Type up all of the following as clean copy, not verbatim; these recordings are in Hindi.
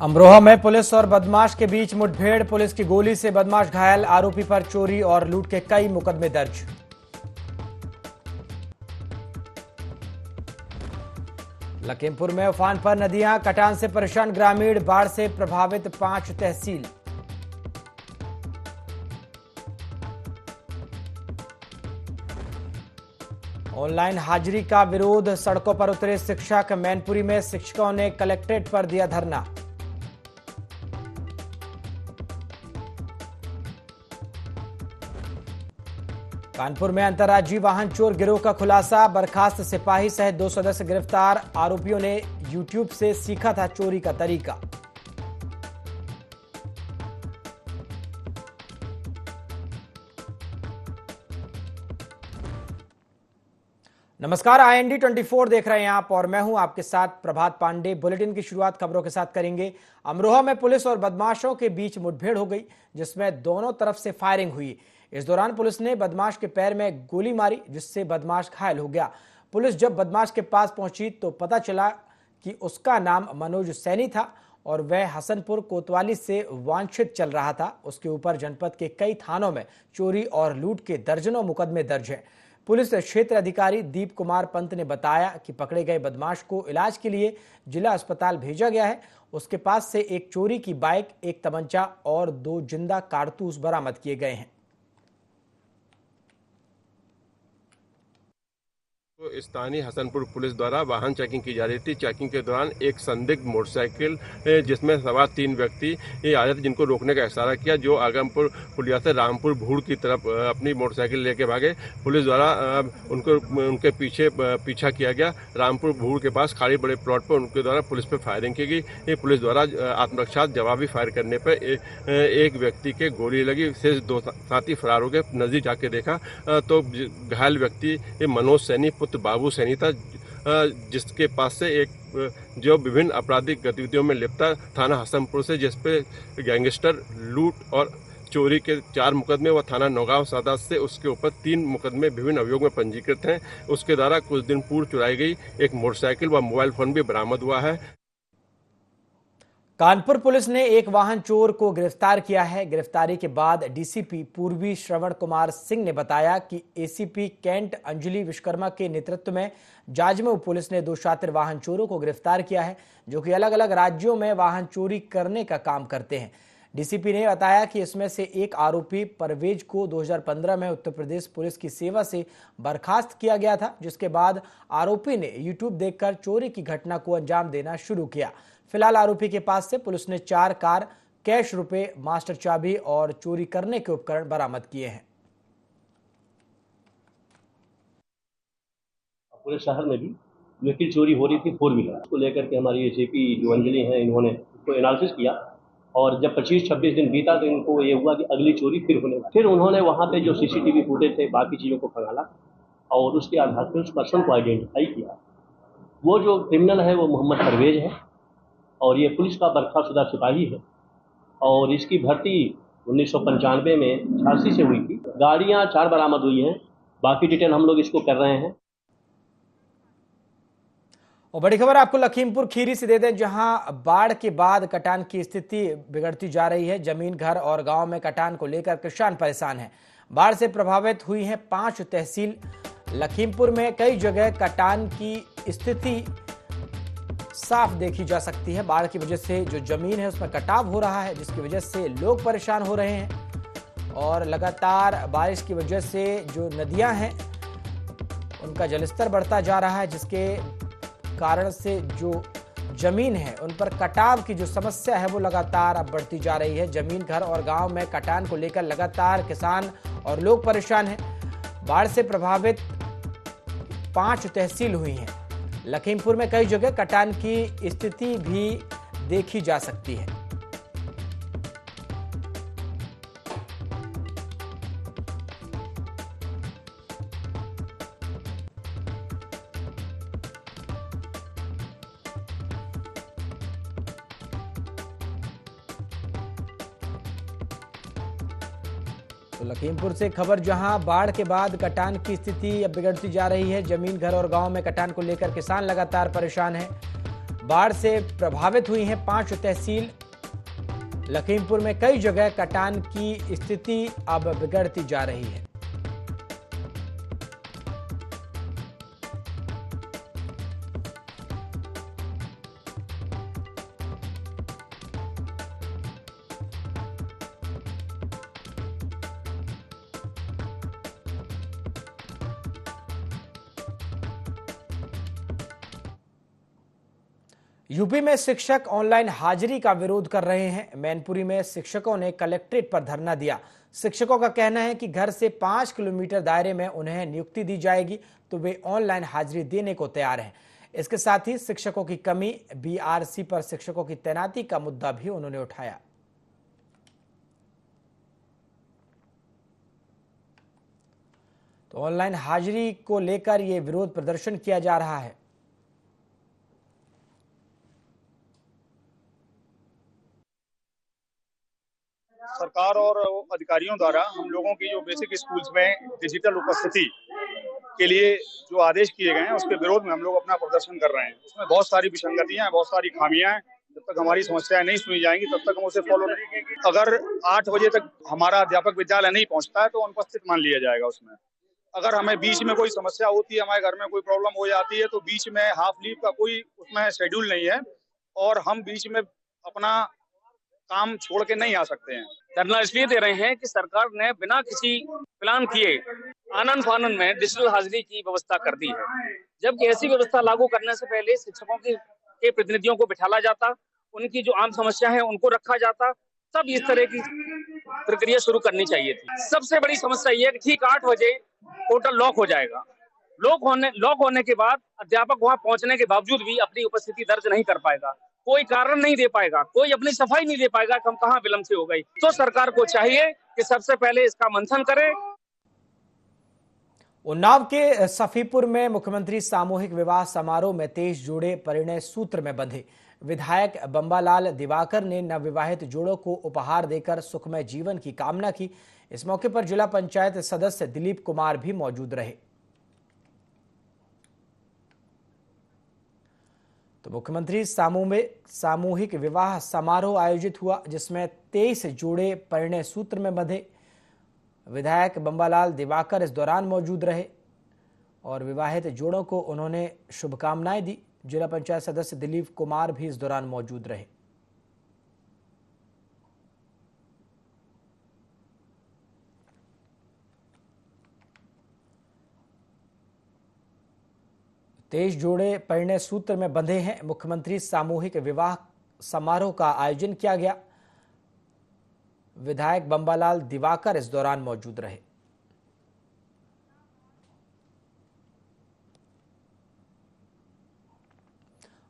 अमरोहा में पुलिस और बदमाश के बीच मुठभेड़, पुलिस की गोली से बदमाश घायल, आरोपी पर चोरी और लूट के कई मुकदमे दर्ज। लखीमपुर में उफान पर नदियां, कटान से परेशान ग्रामीण, बाढ़ से प्रभावित 5 तहसील। ऑनलाइन हाजिरी का विरोध, सड़कों पर उतरे शिक्षक, मैनपुरी में शिक्षकों ने कलेक्ट्रेट पर दिया धरना। कानपुर में अंतर्राज्यीय वाहन चोर गिरोह का खुलासा, बर्खास्त सिपाही सहित 2 सदस्य गिरफ्तार, आरोपियों ने यूट्यूब से सीखा था चोरी का तरीका। नमस्कार, IND 24 देख रहे हैं आप और मैं हूं आपके साथ प्रभात पांडे। बुलेटिन की शुरुआत खबरों के साथ करेंगे। अमरोहा में पुलिस और बदमाशों के बीच मुठभेड़ हो गई, जिसमें दोनों तरफ से फायरिंग हुई। इस दौरान पुलिस ने बदमाश के पैर में गोली मारी, जिससे बदमाश घायल हो गया। पुलिस जब बदमाश के पास पहुंची तो पता चला कि उसका नाम मनोज सैनी था और वह हसनपुर कोतवाली से वांछित चल रहा था। उसके ऊपर जनपद के कई थानों में चोरी और लूट के दर्जनों मुकदमे दर्ज हैं। पुलिस क्षेत्र अधिकारी दीप कुमार पंत ने बताया कि पकड़े गए बदमाश को इलाज के लिए जिला अस्पताल भेजा गया है। उसके पास से एक चोरी की बाइक, एक तमंचा और 2 जिंदा कारतूस बरामद किए गए हैं। तो स्थानीय हसनपुर पुलिस द्वारा वाहन चेकिंग की जा रही थी। चेकिंग के दौरान एक संदिग्ध मोटरसाइकिल जिसमें सवार 3 व्यक्ति आए थे, जिनको रोकने का इशारा किया, जो आगमपुर पुलिया से रामपुर भूड़ की तरफ अपनी मोटरसाइकिल लेके भागे। पुलिस द्वारा उनके पीछा किया गया। रामपुर भूड़ के पास खाड़ी बड़े प्लॉट पर उनके द्वारा पुलिस पर फायरिंग की गई। पुलिस द्वारा आत्मरक्षा जवाबी फायर करने पर एक व्यक्ति के गोली लगी। शेष 2 साथी फरार हो गए। नजदीक जाके देखा तो घायल व्यक्ति मनोज सैनी बाबू सैनी था, जिसके पास से एक जो विभिन्न आपराधिक गतिविधियों में लिप्त था। थाना हसनपुर से जिसपे गैंगस्टर, लूट और चोरी के 4 मुकदमे व थाना नौगांव सदर से उसके ऊपर 3 मुकदमे विभिन्न अभियोग में पंजीकृत हैं। उसके द्वारा कुछ दिन पूर्व चुराई गई एक मोटरसाइकिल व मोबाइल फोन भी बरामद हुआ है। कानपुर पुलिस ने एक वाहन चोर को गिरफ्तार किया है। गिरफ्तारी के बाद डीसीपी पूर्वी श्रवण कुमार सिंह ने बताया कि एसीपी कैंट अंजलि विश्वकर्मा के नेतृत्व में जाजमऊ पुलिस ने 2 शातिर वाहन चोरों को गिरफ्तार किया है, जो कि अलग अलग राज्यों में वाहन चोरी करने का काम करते हैं। डीसीपी ने बताया कि इसमें से एक आरोपी परवेज को 2015 में उत्तर प्रदेश पुलिस की सेवा से बर्खास्त किया गया था, जिसके बाद आरोपी ने यूट्यूब देखकर चोरी की घटना को अंजाम देना शुरू किया। फिलहाल आरोपी के पास से पुलिस ने 4 कार, कैश रुपए, मास्टर चाबी और चोरी करने के उपकरण बरामद किए हैं। पूरे शहर में भी व्हीकल चोरी हो रही थी, 4 व्हीलर को लेकर के हमारी एसीपी जो अंजलि हैं, इन्होंने इसको एनालिसिस किया और जब 25-26 दिन बीता तो इनको ये हुआ कि अगली चोरी फिर होने वाली। फिर उन्होंने वहाँ पे जो सीसीटीवी फुटेज थे, बाकी चीज़ों को खंगाला और उसके आधार पर उस पर्सन को आइडेंटिफाई किया। वो जो क्रिमिनल है वो मोहम्मद परवेज है और ये पुलिस का बर्खास्तुदा सिपाही है और इसकी भर्ती 1995 में झांसी से हुई थी। गाड़ियाँ 4 बरामद हुई हैं, बाकी डिटेल हम लोग इसको कर रहे हैं। और बड़ी खबर आपको लखीमपुर खीरी से दे दें, जहां बाढ़ के बाद कटान की स्थिति बिगड़ती जा रही है। जमीन, घर और गांव में कटान को लेकर किसान परेशान हैं। बाढ़ से प्रभावित हुई हैं 5 तहसील। लखीमपुर में कई जगह कटान की स्थिति साफ देखी जा सकती है। बाढ़ की वजह से जो जमीन है उसमें कटाव हो रहा है, जिसकी वजह से लोग परेशान हो रहे हैं और लगातार बारिश की वजह से जो नदियां हैं उनका जलस्तर बढ़ता जा रहा है, जिसके कारण से जो जमीन है उन पर कटाव की जो समस्या है वो लगातार अब बढ़ती जा रही है। जमीन, घर और गांव में कटान को लेकर लगातार किसान और लोग परेशान हैं। बाढ़ से प्रभावित 5 तहसील हुई हैं। लखीमपुर में कई जगह कटान की स्थिति भी देखी जा सकती है। तो लखीमपुर से खबर, जहां बाढ़ के बाद कटान की स्थिति अब बिगड़ती जा रही है। जमीन, घर और गांव में कटान को लेकर किसान लगातार परेशान हैं। बाढ़ से प्रभावित हुई हैं 5 तहसील। लखीमपुर में कई जगह कटान की स्थिति अब बिगड़ती जा रही है। यूपी में शिक्षक ऑनलाइन हाजिरी का विरोध कर रहे हैं। मैनपुरी में शिक्षकों ने कलेक्ट्रेट पर धरना दिया। शिक्षकों का कहना है कि घर से 5 किलोमीटर दायरे में उन्हें नियुक्ति दी जाएगी तो वे ऑनलाइन हाजिरी देने को तैयार हैं। इसके साथ ही शिक्षकों की कमी, बीआरसी पर शिक्षकों की तैनाती का मुद्दा भी उन्होंने उठाया। तो ऑनलाइन हाजिरी को लेकर यह विरोध प्रदर्शन किया जा रहा है। सरकार और अधिकारियों द्वारा हम लोगों की जो बेसिक स्कूल्स में डिजिटल उपस्थिति के लिए जो आदेश किए गए हैं उसके विरोध में हम लोग अपना प्रदर्शन कर रहे हैं। उसमें बहुत सारी विसंगतियां हैं, बहुत सारी खामियां हैं। जब तक हमारी समस्याएं नहीं सुनी जाएंगी तब तक हम उसे फॉलो नहीं करेंगे। अगर 8 बजे तक हमारा अध्यापक विद्यालय नहीं पहुंचता है तो अनुपस्थित मान लिया जाएगा उसमें। अगर हमें बीच में कोई समस्या होती है, हमारे घर में कोई प्रॉब्लम हो जाती है तो बीच में हाफ लीव का कोई उसमें शेड्यूल नहीं है और हम बीच में अपना काम छोड़ के नहीं आ सकते हैं। धरना इसलिए दे रहे हैं कि सरकार ने बिना किसी प्लान किए आनन फानन में डिजिटल हाजिरी की व्यवस्था कर दी है, जबकि ऐसी व्यवस्था लागू करने से पहले शिक्षकों के प्रतिनिधियों को बिठाला जाता, उनकी जो आम समस्या है उनको रखा जाता, तब इस तरह की प्रक्रिया शुरू करनी चाहिए थी। सबसे बड़ी समस्या ये है कि ठीक 8 बजे पोर्टल लॉक हो जाएगा। लॉक होने के बाद अध्यापक वहां पहुंचने के बावजूद भी अपनी उपस्थिति दर्ज नहीं कर पाएगा, कोई कारण नहीं दे पाएगा, कोई अपनी सफाई नहीं दे पाएगा कि हम कहाँ विलंब से हो गई। तो सरकार को चाहिए कि सबसे पहले इसका मंथन करे। उन्नाव के सफीपुर में मुख्यमंत्री सामूहिक विवाह समारोह में 23 जोड़े परिणय सूत्र में बंधे। विधायक बंबालाल दिवाकर ने नवविवाहित जोड़ों को उपहार देकर सुखमय जीवन की कामना की। इस मौके पर जिला पंचायत सदस्य दिलीप कुमार भी मौजूद रहे। तो मुख्यमंत्री सामूहिक विवाह समारोह आयोजित हुआ, जिसमें 23 जोड़े परिणय सूत्र में बंधे। विधायक बंबालाल दिवाकर इस दौरान मौजूद रहे और विवाहित जोड़ों को उन्होंने शुभकामनाएं दी। जिला पंचायत सदस्य दिलीप कुमार भी इस दौरान मौजूद रहे। तेईस जोड़े परिणय सूत्र में बंधे हैं। मुख्यमंत्री सामूहिक विवाह समारोह का आयोजन किया गया। विधायक बंबालाल दिवाकर इस दौरान मौजूद रहे।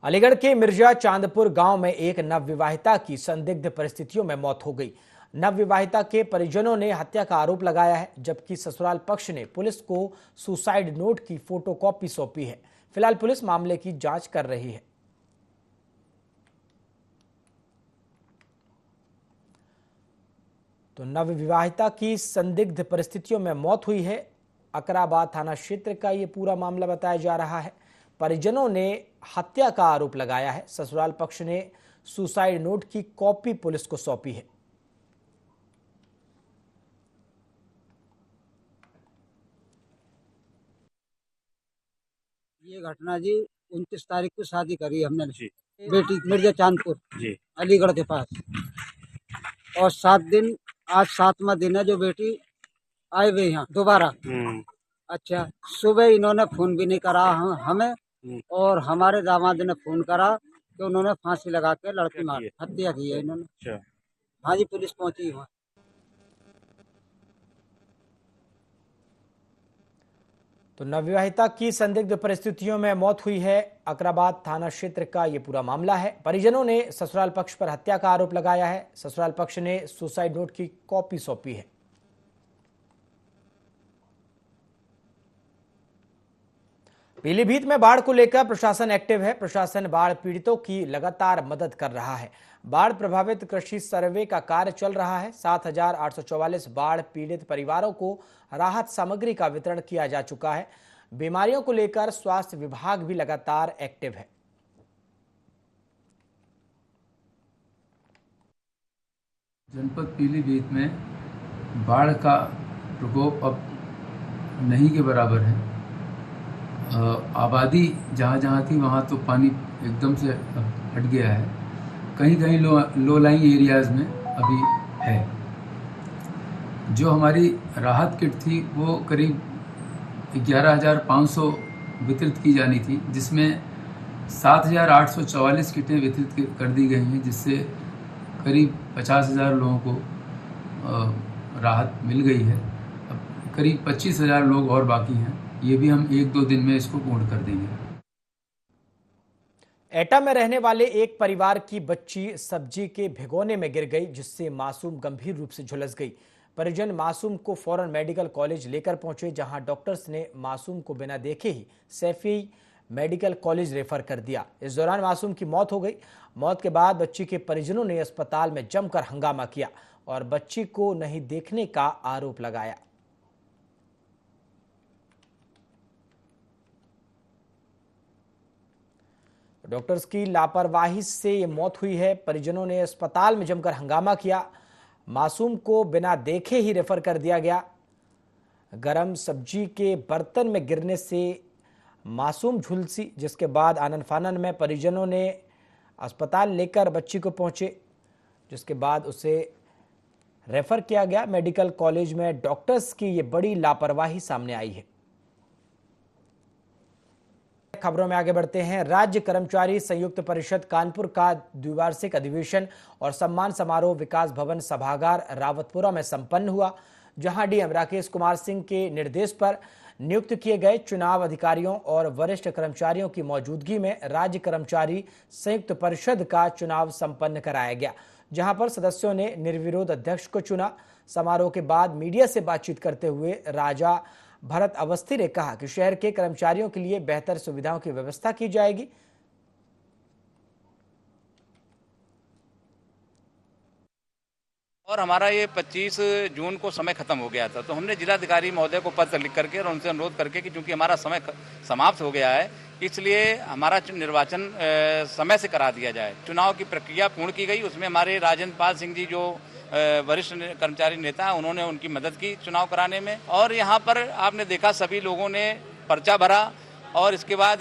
अलीगढ़ के मिर्जा चांदपुर गांव में एक नवविवाहिता की संदिग्ध परिस्थितियों में मौत हो गई। नवविवाहिता के परिजनों ने हत्या का आरोप लगाया है, जबकि ससुराल पक्ष ने पुलिस को सुसाइड नोट की फोटोकॉपी सौंपी है। फिलहाल पुलिस मामले की जांच कर रही है। तो नवविवाहिता की संदिग्ध परिस्थितियों में मौत हुई है। अकराबाद थाना क्षेत्र का यह पूरा मामला बताया जा रहा है। परिजनों ने हत्या का आरोप लगाया है। ससुराल पक्ष ने सुसाइड नोट की कॉपी पुलिस को सौंपी है। ये घटना जी 29 तारीख को शादी करी हमने जी, बेटी मिर्जा चांदपुर जी, अलीगढ़ के पास। और 7 दिन, आज 7वां दिन है जो बेटी आए हुए यहाँ दोबारा। अच्छा, सुबह इन्होंने फोन भी नहीं करा हमें, और हमारे दामाद ने फोन करा कि उन्होंने फांसी लगा के लड़की मार हत्या की है इन्होंने। हाँ जी, पुलिस पहुंची वहाँ। तो नवविवाहिता की संदिग्ध परिस्थितियों में मौत हुई है। अकराबाद थाना क्षेत्र का यह पूरा मामला है। परिजनों ने ससुराल पक्ष पर हत्या का आरोप लगाया है। ससुराल पक्ष ने सुसाइड नोट की कॉपी सौंपी है। पीलीभीत में बाढ़ को लेकर प्रशासन एक्टिव है। प्रशासन बाढ़ पीड़ितों की लगातार मदद कर रहा है। बाढ़ प्रभावित कृषि सर्वे का कार्य चल रहा है। 7,844 बाढ़ पीड़ित परिवारों को राहत सामग्री का वितरण किया जा चुका है। बीमारियों को लेकर स्वास्थ्य विभाग भी लगातार एक्टिव है। जनपद पीलीभीत में बाढ़ का प्रकोप अब नहीं के बराबर है। आबादी जहाँ जहाँ थी वहाँ तो पानी एकदम से हट गया है। कहीं कहीं लो लाइंग एरियाज़ में अभी है। जो हमारी राहत किट थी वो करीब 11,500 वितरित की जानी थी, जिसमें 7,844 किटें वितरित कर दी गई हैं, जिससे करीब 50,000 लोगों को राहत मिल गई है। अब करीब 25,000 लोग और बाकी हैं। ये भी हम 1-2 दिन में इसको पूर्ण कर देंगे। एटा में रहने वाले एक परिवार की बच्ची सब्जी के भिगोने में गिर गई, जिससे मासूम गंभीर रूप से झुलस गई। परिजन मासूम को फौरन मेडिकल कॉलेज लेकर पहुंचे, जहां डॉक्टर्स ने मासूम को बिना देखे ही सैफी मेडिकल कॉलेज रेफर कर दिया। इस दौरान मासूम की मौत हो गई। मौत के बाद बच्ची के परिजनों ने अस्पताल में जमकर हंगामा किया और बच्ची को नहीं देखने का आरोप लगाया। डॉक्टर्स की लापरवाही से ये मौत हुई है। परिजनों ने अस्पताल में जमकर हंगामा किया। मासूम को बिना देखे ही रेफर कर दिया गया। गरम सब्जी के बर्तन में गिरने से मासूम झुलसी, जिसके बाद आनन फानन में परिजनों ने अस्पताल लेकर बच्ची को पहुंचे, जिसके बाद उसे रेफर किया गया मेडिकल कॉलेज में। डॉक्टर्स की ये बड़ी लापरवाही सामने आई है। खबरों में आगे बढ़ते हैं। राज्य कर्मचारी संयुक्त परिषद कानपुर का द्विवार्षिक अधिवेशन और सम्मान समारोह विकास भवन सभागार रावतपुरा में संपन्न हुआ, जहां डीएम राकेश कुमार सिंह के निर्देश पर नियुक्त किए गए चुनाव अधिकारियों और वरिष्ठ कर्मचारियों की मौजूदगी में राज्य कर्मचारी संयुक्त परिषद का चुनाव संपन्न कराया गया, जहां पर सदस्यों ने निर्विरोध अध्यक्ष को चुना। समारोह के बाद मीडिया से बातचीत करते हुए राजा भरत अवस्थी ने कहा कि शहर के कर्मचारियों के लिए बेहतर सुविधाओं की व्यवस्था की जाएगी। और हमारा ये 25 जून को समय खत्म हो गया था, तो हमने जिलाधिकारी महोदय को पत्र लिख करके और उनसे अनुरोध करके कि चूंकि हमारा समय समाप्त हो गया है, इसलिए हमारा निर्वाचन समय से करा दिया जाए। चुनाव की प्रक्रिया पूर्ण की गई। उसमें हमारे राजेंद्र पाल सिंह जी जो वरिष्ठ कर्मचारी नेता हैं, उन्होंने उनकी मदद की चुनाव कराने में। और यहाँ पर आपने देखा सभी लोगों ने पर्चा भरा और इसके बाद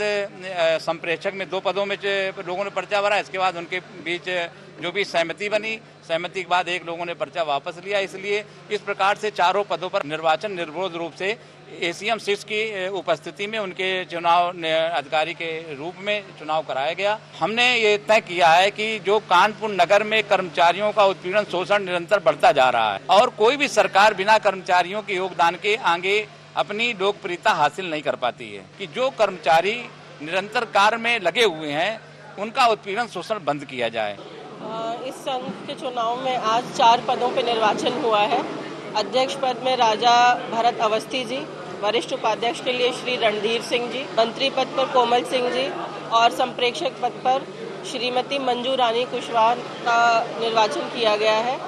संप्रेषक में 2 पदों में लोगों ने पर्चा भरा। इसके बाद उनके बीच जो भी सहमति बनी, सहमति के बाद एक लोगों ने पर्चा वापस लिया। इसलिए इस प्रकार से 4 पदों पर निर्वाचन निर्विरोध रूप से एसीएम 6 की उपस्थिति में उनके चुनाव अधिकारी के रूप में चुनाव कराया गया। हमने ये तय किया है कि जो कानपुर नगर में कर्मचारियों का उत्पीड़न शोषण निरंतर बढ़ता जा रहा है और कोई भी सरकार बिना कर्मचारियों के योगदान के आगे अपनी लोकप्रियता हासिल नहीं कर पाती है, कि जो कर्मचारी निरंतर कार्य में लगे हुए हैं उनका उत्पीड़न शोषण बंद किया जाए। इस संघ के चुनाव में आज 4 पदों पर निर्वाचन हुआ है। अध्यक्ष पद में राजा भरत अवस्थी जी, वरिष्ठ उपाध्यक्ष के लिए श्री रणधीर सिंह जी, मंत्री पद पर कोमल सिंह जी और संप्रेक्षक पद पर श्रीमती मंजू रानी कुशवाहा का निर्वाचन किया गया है।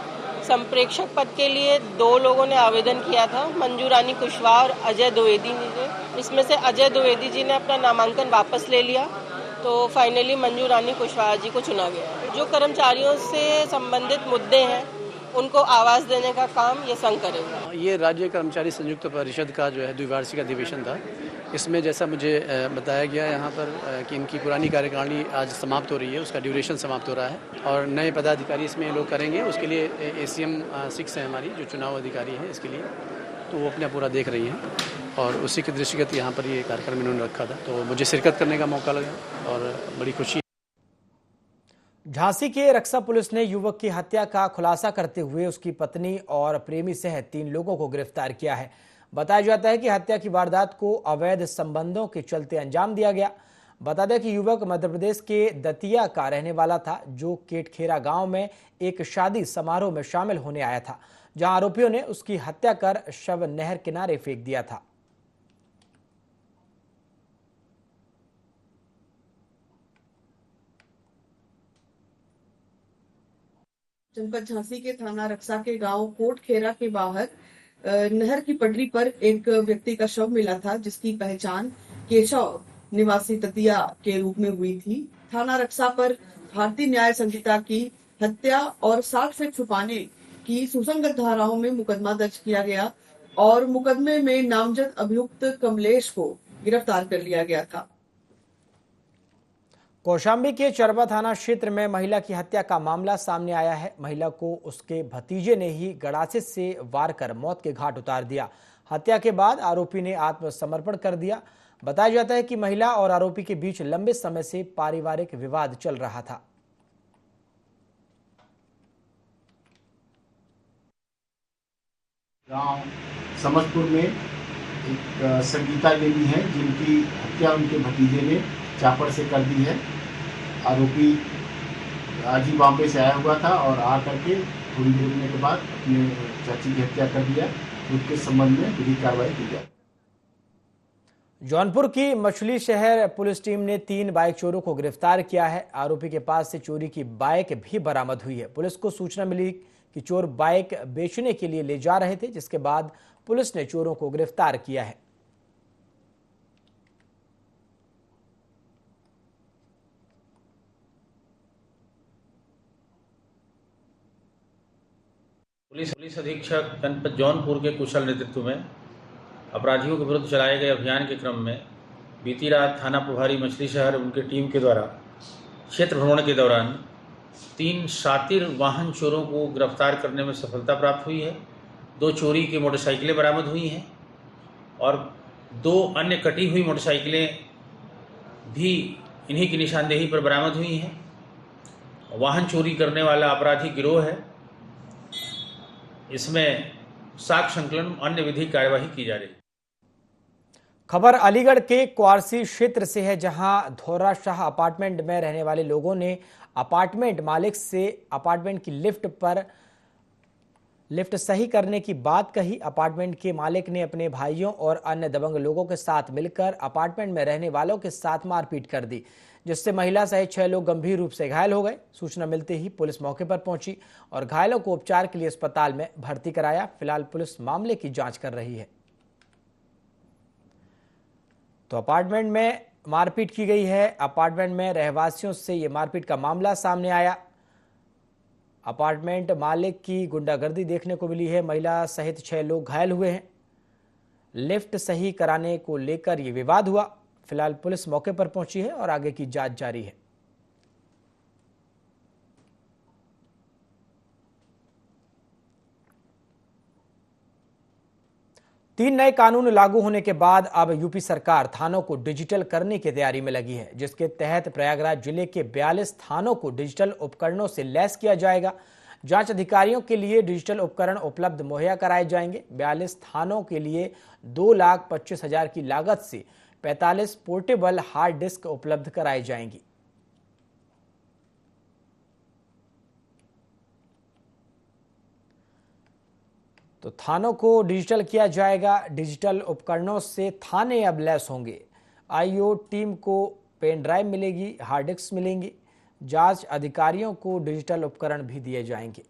संप्रेक्षक पद के लिए 2 लोगों ने आवेदन किया था, मंजू रानी कुशवाहा और अजय द्विवेदी जी। इसमें से अजय द्विवेदी जी ने अपना नामांकन वापस ले लिया, तो फाइनली मंजू रानी कुशवाहा जी को चुना गया। जो कर्मचारियों से संबंधित मुद्दे हैं उनको आवाज़ देने का काम ये संघ करेगा। ये राज्य कर्मचारी संयुक्त परिषद का जो है द्विवार्षिक अधिवेशन था। इसमें जैसा मुझे बताया गया यहाँ पर कि इनकी पुरानी कार्यकारिणी आज समाप्त हो रही है, उसका ड्यूरेशन समाप्त हो रहा है और नए पदाधिकारी इसमें लोग करेंगे। उसके लिए एसीएम 6 है हमारी जो चुनाव अधिकारी है इसके लिए, तो वो अपना पूरा देख रही हैं और उसी के दृष्टिगत यहाँ पर ये कार्यक्रम इन्होंने रखा था, तो मुझे शिरकत करने का मौका लगा और बड़ी खुशी। झांसी के रक्षा पुलिस ने युवक की हत्या का खुलासा करते हुए उसकी पत्नी और प्रेमी सहित 3 लोगों को गिरफ्तार किया है। बताया जाता है कि हत्या की वारदात को अवैध संबंधों के चलते अंजाम दिया गया। बता दें कि युवक मध्य प्रदेश के दतिया का रहने वाला था, जो केटखेरा गांव में एक शादी समारोह में शामिल होने आया था, जहां आरोपियों ने उसकी हत्या कर शव नहर किनारे फेंक दिया था। जनपद झांसी के थाना रक्षा के गांव कोटखेरा के बाहर नहर की पटरी पर एक व्यक्ति का शव मिला था, जिसकी पहचान केशव निवासी दतिया के रूप में हुई थी। थाना रक्षा पर भारतीय न्याय संहिता की हत्या और साक्ष्य छुपाने की सुसंगत धाराओं में मुकदमा दर्ज किया गया और मुकदमे में नामजद अभियुक्त कमलेश को गिरफ्तार कर लिया गया था। कौशाम्बी के चरबा थाना क्षेत्र में महिला की हत्या का मामला सामने आया है। महिला को उसके भतीजे ने ही गड़ासे से वार कर मौत के घाट उतार दिया। हत्या के बाद आरोपी ने आत्मसमर्पण कर दिया। बताया जाता है कि महिला और आरोपी के बीच लंबे समय से पारिवारिक विवाद चल रहा था। गांव समझपुर में एक संगीता देवी है जिनकी हत्या उनके भतीजे ने चापड़ से कर दी है। आरोपी आज ही बॉम्बे से आया हुआ था और आ करके थोड़ी देर के बाद अपने चाची की हत्या कर दिया। उसके संबंध में विधिक कार्रवाई की जाए। जौनपुर की मछली शहर पुलिस टीम ने 3 बाइक चोरों को गिरफ्तार किया है। आरोपी के पास से चोरी की बाइक भी बरामद हुई है। पुलिस को सूचना मिली कि चोर बाइक बेचने के लिए ले जा रहे थे, जिसके बाद पुलिस ने चोरों को गिरफ्तार किया है। पुलिस अधीक्षक जनपद जौनपुर के कुशल नेतृत्व में अपराधियों के विरुद्ध चलाए गए अभियान के क्रम में बीती रात थाना प्रभारी मछली शहर उनके टीम के द्वारा क्षेत्र भ्रमण के दौरान 3 शातिर वाहन चोरों को गिरफ्तार करने में सफलता प्राप्त हुई है। 2 चोरी की मोटरसाइकिलें बरामद हुई हैं और 2 अन्य कटी हुई मोटरसाइकिलें भी इन्हीं की निशानदेही पर बरामद हुई हैं। वाहन चोरी करने वाला अपराधी गिरोह है। इसमें साक्ष्य संकलन अन्य विधिक कार्यवाही की जा रही है। खबर अलीगढ़ के क्वारसी क्षेत्र से है, जहां धोरा शाह अपार्टमेंट में रहने वाले लोगों ने अपार्टमेंट मालिक से अपार्टमेंट की लिफ्ट सही करने की बात कही। अपार्टमेंट के मालिक ने अपने भाइयों और अन्य दबंग लोगों के साथ मिलकर अपार्टमेंट में रहने वालों के साथ मारपीट कर दी, जिससे महिला सहित 6 लोग गंभीर रूप से घायल हो गए। सूचना मिलते ही पुलिस मौके पर पहुंची और घायलों को उपचार के लिए अस्पताल में भर्ती कराया। फिलहाल पुलिस मामले की जांच कर रही है। तो अपार्टमेंट में मारपीट की गई है। अपार्टमेंट में रहवासियों से यह मारपीट का मामला सामने आया। अपार्टमेंट मालिक की गुंडागर्दी देखने को मिली है। महिला सहित 6 लोग घायल हुए हैं। लिफ्ट सही कराने को लेकर यह विवाद हुआ। फिलहाल पुलिस मौके पर पहुंची है और आगे की जांच जारी है। तीन नए कानून लागू होने के बाद अब यूपी सरकार थानों को डिजिटल करने की तैयारी में लगी है, जिसके तहत प्रयागराज जिले के 42 थानों को डिजिटल उपकरणों से लैस किया जाएगा। जांच अधिकारियों के लिए डिजिटल उपकरण उपलब्ध मुहैया कराए जाएंगे। 42 थानों के लिए 2,25,000 की लागत से 45 पोर्टेबल हार्ड डिस्क उपलब्ध कराई जाएंगी। तो थानों को डिजिटल किया जाएगा। डिजिटल उपकरणों से थाने अब लैस होंगे। आईओ टीम को पेन ड्राइव मिलेगी, हार्ड डिस्क मिलेंगी। जांच अधिकारियों को डिजिटल उपकरण भी दिए जाएंगे।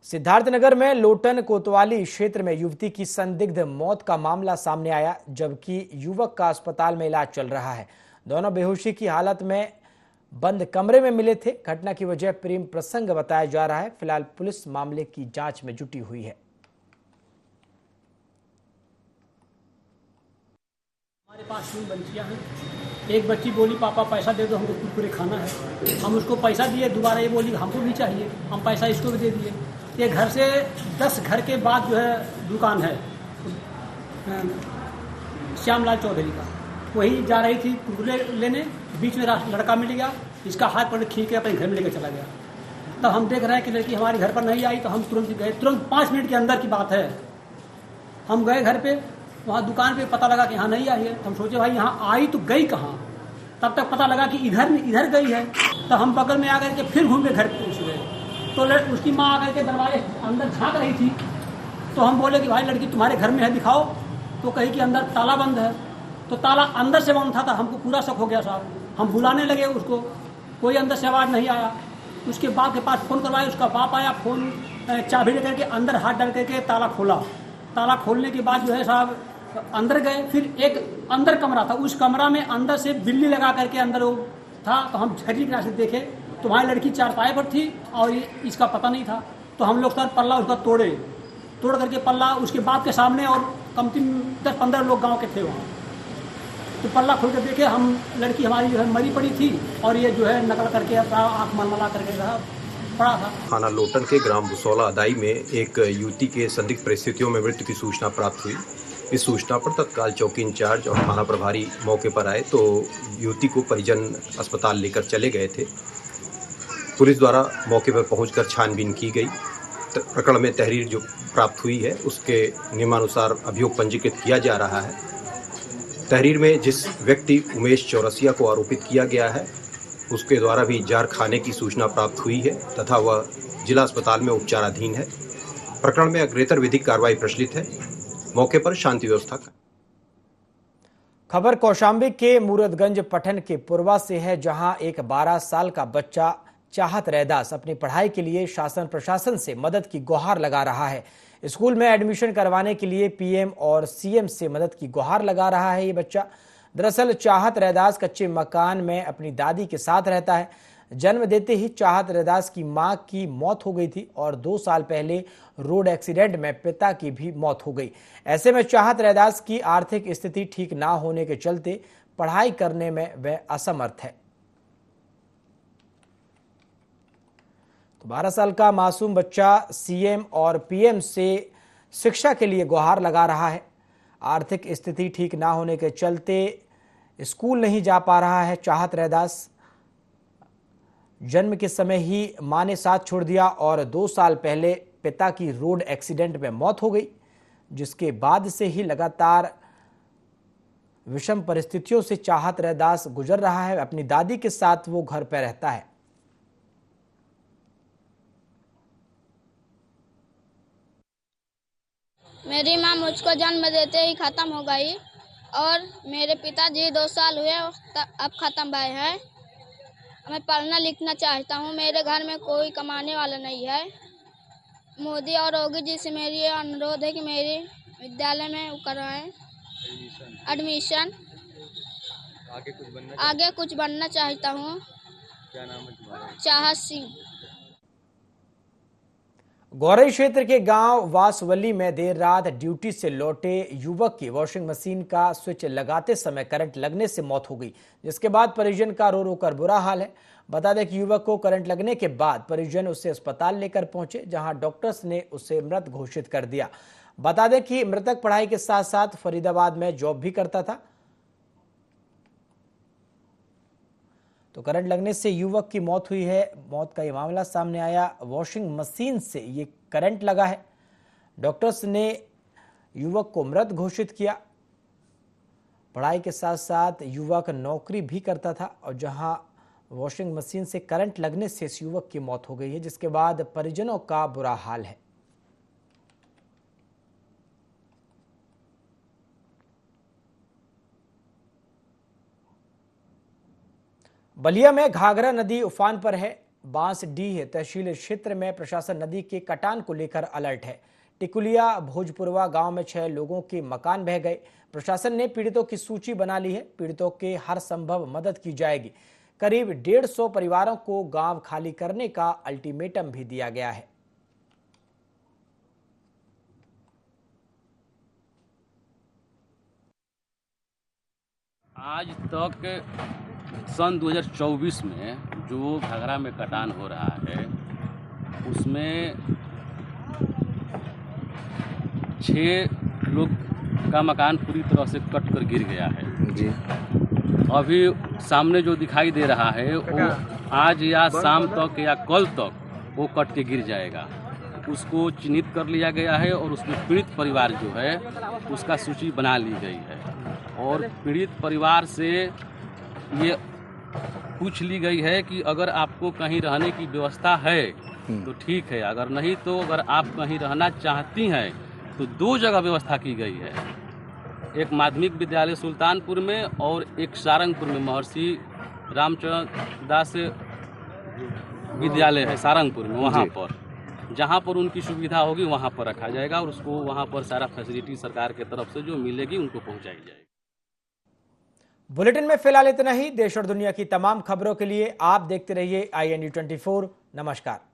सिद्धार्थनगर में लोटन कोतवाली क्षेत्र में युवती की संदिग्ध मौत का मामला सामने आया, जबकि युवक का अस्पताल में इलाज चल रहा है। दोनों बेहोशी की हालत में बंद कमरे में मिले थे। घटना की वजह प्रेम प्रसंग बताया जा रहा है। फिलहाल पुलिस मामले की जांच में जुटी हुई है। हमारे पास 3 बच्चियां हैं। एक बच्ची बोली पापा पैसा दे दो, हमको कुरकुरे खाना है। हम उसको पैसा दिए, दोबारा ये बोली हमको भी चाहिए, हम पैसा इसको भी दे दिए। ये घर से 10 घर के बाद जो है दुकान है श्यामलाल चौधरी का, वही जा रही थी कुरकुरे लेने। बीच में लड़का मिल गया, इसका हाथ पकड़ खींच के अपने घर में लेकर चला गया। तब हम देख रहे हैं कि लड़की हमारे घर पर नहीं आई, तो हम तुरंत गए। तुरंत 5 मिनट के अंदर की बात है, हम गए घर पे। वहाँ दुकान पे पता लगा कि यहाँ नहीं आई है। हम सोचे भाई यहाँ आई तो गई कहाँ। तब तक पता लगा कि इधर गई है। तो हम बगल में आकर के फिर घूम के घर पहुँच गए। तो उसकी माँ आकर के दरवाजे अंदर झाँक रही थी। तो हम बोले कि भाई लड़की तुम्हारे घर में है, दिखाओ। तो कही कि अंदर ताला बंद है। तो ताला अंदर से बंद था। हमको पूरा शक हो गया साहब। हम बुलाने लगे उसको, कोई अंदर से आवाज़ नहीं आया। उसके बाप के पास फ़ोन करवाया, उसका बाप आया, फ़ोन चाबी लेकर के अंदर हाथ डाल करके ताला खोला। ताला खोलने के बाद जो है साहब अंदर गए। फिर एक अंदर कमरा था, उस कमरा में अंदर से बिल्ली लगा करके अंदर वो था तो हम झररी के से देखे तो वहाँ लड़की चारपाई पर थी और इसका पता नहीं था। तो हम लोग सर पल्ला उसका तोड़ करके पल्ला उसके बाप के सामने और कम से कम 10-15 लोग गांव के थे वहाँ। तो पल्ला खोल कर देखे हम लड़की हमारी जो है मरी पड़ी थी और ये जो है नकल करके आँख मलमला करके पड़ा था। थाना लोटन के ग्राम बुसौला अदाई में एक युवती के संदिग्ध परिस्थितियों में मृत्यु की सूचना प्राप्त हुई। इस सूचना पर तत्काल चौकी इंचार्ज और थाना प्रभारी मौके पर आए तो युवती को परिजन अस्पताल लेकर चले गए थे। पुलिस द्वारा मौके पर पहुंचकर छानबीन की गई। प्रकरण में तहरीर जो प्राप्त हुई है उसके नियमानुसार अभियोग पंजीकृत किया जा रहा है। तहरीर में जिस व्यक्ति उमेश चौरसिया को आरोपित किया गया है उसके द्वारा भी जार खाने की सूचना प्राप्त हुई है तथा वह जिला अस्पताल में उपचाराधीन है। प्रकरण में अग्रेतर विधिक कार्रवाई प्रचलित है। मौके पर शांति व्यवस्था का खबर कौशाम्बी के मूरतगंज पठन के पूर्वा से है, जहां एक 12 साल का बच्चा चाहत रैदास अपनी पढ़ाई के लिए शासन प्रशासन से मदद की गुहार लगा रहा है। स्कूल में एडमिशन करवाने के लिए पीएम और सीएम से मदद की गुहार लगा रहा है ये बच्चा। दरअसल चाहत रैदास कच्चे मकान में अपनी दादी के साथ रहता है। जन्म देते ही चाहत रैदास की मां की मौत हो गई थी और 2 साल पहले रोड एक्सीडेंट में पिता की भी मौत हो गई। ऐसे में चाहत रैदास की आर्थिक स्थिति ठीक ना होने के चलते पढ़ाई करने में वह असमर्थ है। तो 12 साल का मासूम बच्चा सीएम और पीएम से शिक्षा के लिए गुहार लगा रहा है। आर्थिक स्थिति ठीक ना होने के चलते स्कूल नहीं जा पा रहा है चाहत रैदास। जन्म के समय ही मां ने साथ छोड़ दिया और 2 साल पहले पिता की रोड एक्सीडेंट में मौत हो गई, जिसके बाद से ही लगातार विषम परिस्थितियों से चाहत रैदास गुजर रहा है। अपनी दादी के साथ वो घर पर रहता है। मेरी मां मुझको जन्म देते ही खत्म हो गई और मेरे पिताजी 2 साल हुए अब खत्म भए हैं। मैं पढ़ना लिखना चाहता हूँ। मेरे घर में कोई कमाने वाला नहीं है। मोदी और योगी जी से मेरी ये अनुरोध है कि मेरे विद्यालय में करवाएं एडमिशन। आगे कुछ बनना चाहता हूँ। क्या नाम है तुम्हारा? चाहत सिंह। गौरई क्षेत्र के गांव वासवली में देर रात ड्यूटी से लौटे युवक की वॉशिंग मशीन का स्विच लगाते समय करंट लगने से मौत हो गई, जिसके बाद परिजन का रो रो कर बुरा हाल है। बता दें कि युवक को करंट लगने के बाद परिजन उसे अस्पताल लेकर पहुंचे, जहां डॉक्टर्स ने उसे मृत घोषित कर दिया। बता दें कि मृतक पढ़ाई के साथ साथ फरीदाबाद में जॉब भी करता था। तो करंट लगने से युवक की मौत हुई है। मौत का ये मामला सामने आया, वॉशिंग मशीन से ये करंट लगा है। डॉक्टर्स ने युवक को मृत घोषित किया। पढ़ाई के साथ साथ युवक नौकरी भी करता था और जहां वॉशिंग मशीन से करंट लगने से इस युवक की मौत हो गई है, जिसके बाद परिजनों का बुरा हाल है। बलिया में घाघरा नदी उफान पर है। बांसडीह तहसील क्षेत्र में प्रशासन नदी के कटान को लेकर अलर्ट है। टिकुलिया भोजपुरवा गांव में 6 लोगों के मकान बह गए। प्रशासन ने पीड़ितों की सूची बना ली है। पीड़ितों के हर संभव मदद की जाएगी। करीब 150 परिवारों को गांव खाली करने का अल्टीमेटम भी दिया गया है। आज तक सन 2024 में जो घाघरा में कटान हो रहा है उसमें 6 लोग का मकान पूरी तरह से कट कर गिर गया है जी। अभी सामने जो दिखाई दे रहा है वो आज या शाम तक या कल तक वो कट के गिर जाएगा। उसको चिन्हित कर लिया गया है और उसमें पीड़ित परिवार जो है उसका सूची बना ली गई है और पीड़ित परिवार से ये पूछ ली गई है कि अगर आपको कहीं रहने की व्यवस्था है तो ठीक है, अगर नहीं तो अगर आप कहीं रहना चाहती हैं तो 2 जगह व्यवस्था की गई है। एक माध्यमिक विद्यालय सुल्तानपुर में और एक सारंगपुर में महर्षि रामचंद्र दास विद्यालय है सारंगपुर में। वहाँ पर जहाँ पर उनकी सुविधा होगी वहाँ पर रखा जाएगा और उसको वहाँ पर सारा फैसिलिटी सरकार के तरफ से जो मिलेगी उनको पहुँचाई जाएगी। बुलेटिन में फिलहाल इतना ही। देश और दुनिया की तमाम खबरों के लिए आप देखते रहिए IND24। नमस्कार।